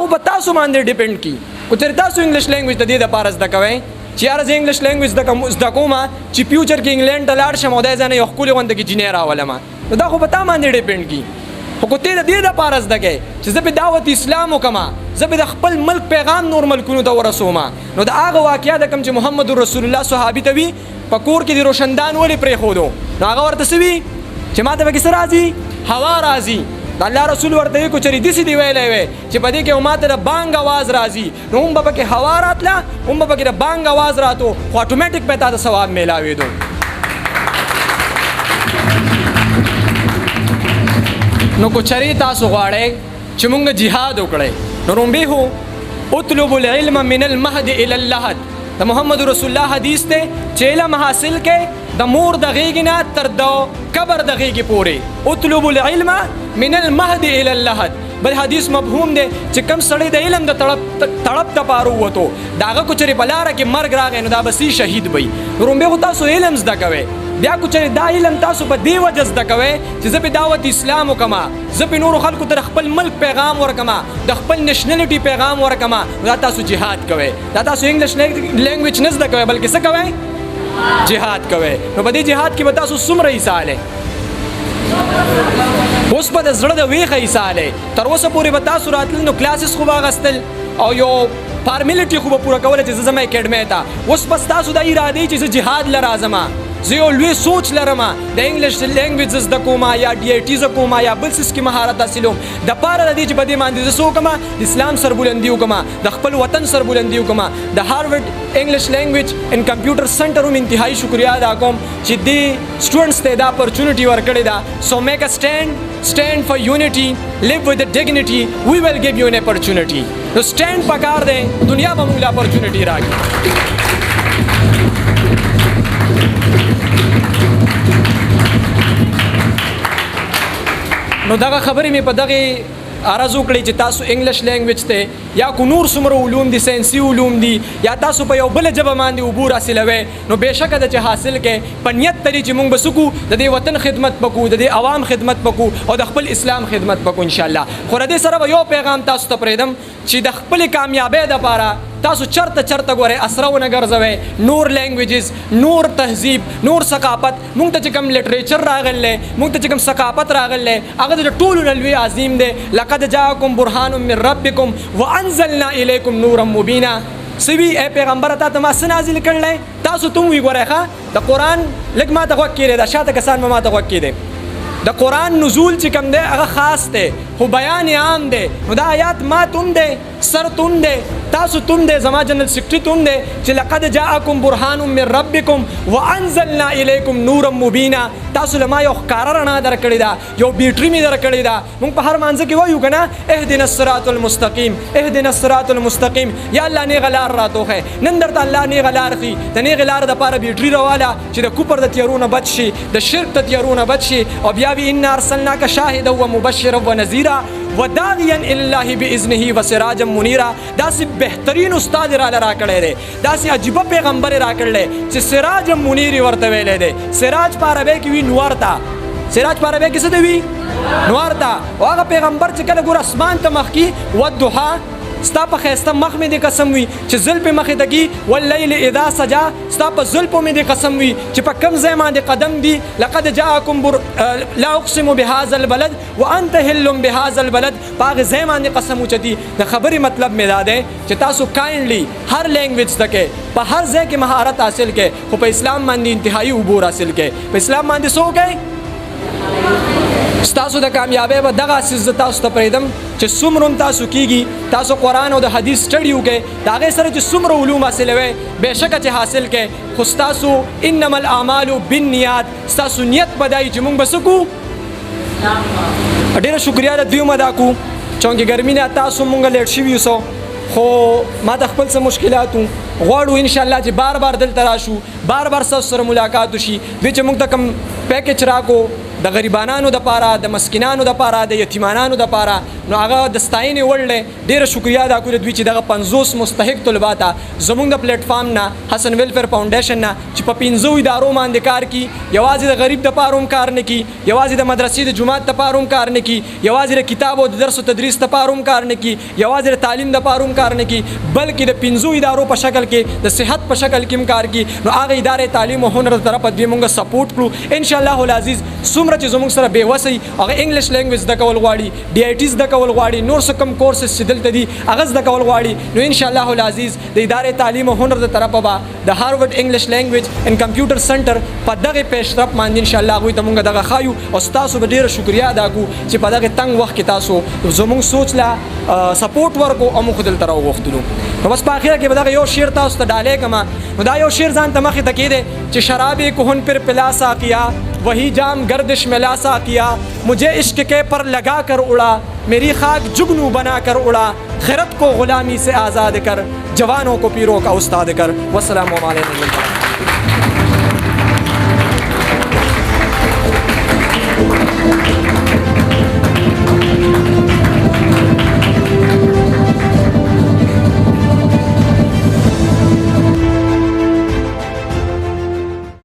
خو په تاسو باندې ډیپند کی او تر تاسو انګلیش لینګویج د دې د پاره زده کوئ چې یاره زه انګلیش لینګویج زده کوم چې فیوچر کې انګلینډ ته لاړ شم او دای ځنه یو ښکلې غونډه کې جینۍ راولم نو دا خو په تا باندې ډیپند کی خو که ته د دې دپاره زده کوې چې زه به دعوت اسلام وکړم زه به د خپل ملک پیغام نور ملکونو ته ورسوم نو د هغه واقعه د کوم چې محمد رسول الله صحابي ته وي په کور کې د روشندان ولې پرېښودو نو هغه ورته څه وي چې ما ته به څه راځي هوا راځي د الله رسول ورته وي که چېرې داسې دې ویلی وی چې په دې کې ما ته د بانګ اواز راځي نو هم به پکې هوا راتله هم به پکې د بانګ اواز راتو خو اټومیټک به تا ته ثواب میلاوېدو نو که چېرې تاسو غواړئ چې مونږ جهاد وکړئ نو رومبی هو اطلب العلم من المهد الى اللحد د محمد رسول الله حدیث ته چې علم حاصل کې د مور د غېږې نه تر د قبر د غېږې پورې اطلب العلم من المهد الى اللحد بل حدیث مفهوم دی چې کم سړی د علم د تړپ ته پاره ووتو د هغه که چېرې په لاره کې مرګ راغی نو دا به شهید وي رومبی خو تاسو علم زده کوئ بیا که چېرې دا علم تاسو په دې وجه زده کوئ چې زه په دعوت اسلام وکړم زه په نورو خلکو ته د خپل ملک پیغام ورکړم د خپل نیشنلټي پیغام ورکړم دا تاسو جهاد کوئ دا تاسو انګلیش لینګویج نه زده کوئ بلکې څه کوئ جهاد کوئ نو په دې جهاد کې به تاسو څومره حصه الی اوس به د زړه د ویښه حصه الی تر اوسه پورې به تاسو راتلل نو کلاسز خو به اخیستل او یو فارمیلټي خو به پوره کوله چې زه ځم اکیډمۍ ته اوس بس تاسو دا ارادې چې زه جهاد له راځم زه یو لوی سوچ لرم د انګلیش لینګویج زده کوم یا ډي آی ټي زده کوم یا بل څه کې مهارت حاصلوم د پاره د دې چې په دې باندې زه څه وکړم د اسلام سربلندي وکړم د خپل وطن سربلندي وکړم د هارورډ انګلیش لینګویج ان کمپیوټر سنټر هم انتهایی شکریا ادا کوم چې دې سټوډنټس ته دا اپورچونټي ورکړې ده سو میک ا stand for unity live with dignity we will give you an opportunity نو سټینډ پکار دی دنیا به موږ له اپورچونټي راکړي نو دغه خبرې مې په دغه عرض وکړې چې تاسو انګلیش لینګویج ته یا کو نور څومره علوم دي ساینسي علوم دي یا تاسو په یو بله ژبه باندې عبور حاصلوئ نو بېشکه ده چې حاصل کې په نیت ترې چې مونږ به څه کړو د دې وطن خدمت به کړو د دې عوام خدمت به کړو او د خپل اسلام خدمت به کړو انشاءالله خو د دې سره به یو پیغام تاسو ته پرېږدم چې د خپلې کامیابۍ دپاره تاسو چرته ګورئ اسره ونه ګرځوئ نور لینګویجز نور تهذیب نور ثقافت مونږ ته چې کوم لټریچر راغلی مونږ ته چې کوم ثقافت راغلی هغه د ټولو نه لوی عظیم دی لقد جاءکم برهان من ربکم وانزلنا الیکم نورا مبینا سوي اے پیغمبر ته ما څه نازل کړلی تاسو ته وی ګورئ ښه د قرآن لږ ما ته غوږ کېدی دا شاته کسان به ما ته غوږ کېدی د قرآن نزول چې کوم دی هغه خاص دی خو بیان عام دی نو دا آیات ما تم دی سر تم دی تاسو تم دی زما جنرل سیکرټري تم دی چې لقد جاءکم برهان من ربکم وانزلنا الیکم نورا مبینا تاسو له ما یو ښکاره رڼا درکړې ده یو بیټري مې درکړې ده مونږ په هر مانځه کې وایو که نه اهدنا الصراط المستقیم اهدنا الصراط المستقیم یا الله نیغه لار راته نن درته الله نیغه لار ښي د نیغې لارې دپاره بیټري راواله چې د کفر د تیارو نه بچ شي د شرک د تیارو نه بچ شي او بیا وي انا ارسلناک شاهدا ومبشرا ونذیرا وداعیا الی الله باذنه وسراجا منیرا داسې بهترین استاد راله راکړی دی داسې عجیبه پیغمبر یې راکړلی چې سراج منیر ورته ویلی دی سراج په عربۍ کې وي نور ته سراج په عربۍ کې څه ته وي نور ته او هغه پیغمبر چې کله ګوره اسمان ته مخ کي والضحا ستا په ښایسته مخ مې دې قسم وي چې زلفې مخې ته کي واللیل اذا سجا ستا په زلفو مې دې قسم وي چې په کوم ځای باندې قدم دي لقد جاءکم لا اقسم بهذا البلد وانت حل بهذا البلد په هغه ځای باندې قسم اوچتي د خبرې مطلب مې دا دی چې تاسو کاینډلی هر لینګویج زده کړئ په هر ځای کې مهارت حاصل کړئ خو په اسلام باندې انتهایی عبور حاصل کړئ په اسلام باندې څه وکړئ ستاسو د کامیابۍ به دغه څیز زه تاسو ته پرېږدم چې څومره هم تاسو کېږي تاسو قرآن او د حدیث سټډي وکړئ د هغې سره چې څومره علوم حاصلوئ بېشکه چې حاصل کړئ خو ستاسو انما الاعمال بالنیات ستاسو نیت به دا وي چې مونږ به څه کړو ډېره شکریا د دوی هم ادا کړو چونکې ګرمي نه تاسو مونږ لیټ شوي اوسو خو ما ته خپل څه مشکلات وو غواړو انشاءالله چې بار بار دلته راشو بار بار ستاسو سره ملاقات وشي دوی چې مونږ ته کوم پیکیج راکړو د غریبانانو د پاره، د مسکینانو د پاره، د یتیمانانو د پاره، نو هغه د ستاینې وړ دی. ډېره شکریا ادا کوو دوی چې دغه 50 مستحق طلبا ته زمونږ د پلیټ فارم نه، حسن ویلفیر فاونډیشن نه، چې په 15 ادارو باندې کار کوي، یوازې د غریب د پاره هم کار نه کوي، یوازې د مدرسې د جومات د پاره هم کار نه کوي، یوازې د کتاب او د درس او تدریس د پاره هم کار نه کوي، یوازې د تعلیم د پاره هم کار نه کوي، بلکې د 15 ادارو په شکل کې، د صحت په شکل کې هم کار کوي. نو هغه ادارې تعلیم او هنر د طرفه دوی مونږ سپورټ کړو ان شاء الله العزیز. څومره چې زموږ سره بېوسه وي هغه انګلیش لینګویج زده کول غواړي، ډي آی ټي زده کول غواړي، نور څه کوم کورسز چې دلته دي هغه زده کول غواړي، نو ان شاء الله العزیز د ادارې تعلیم او هنر د طرفه به د هاروارډ انګلیش لینګویج ان کمپیوټر سنټر په دغه پیشرفت باندې ان شاء الله هغوی ته مونږ دغه ښایو. او ستاسو به ډېره شکریا ادا کوو چې په دغه تنګ وخت کې تاسو زموږ سوچ لا سپورټ ورکو او موږ دلته راوغوښتلو. نو بس په اخره کې به دغه یو شعر تاسو ته ډالۍ کړم. نو دا یو شعر ځان ته مخې ته کېدی چې شراب کهن پر پلا سا کیا وہی جام گردش میں لاسا کیا مجھے عشق کے پر لگا کر اڑا میری خاک جگنو بنا کر اڑا خیرت کو غلامی سے آزاد کر جوانوں کو پیروں کا استاد کر. والسلام علیکم.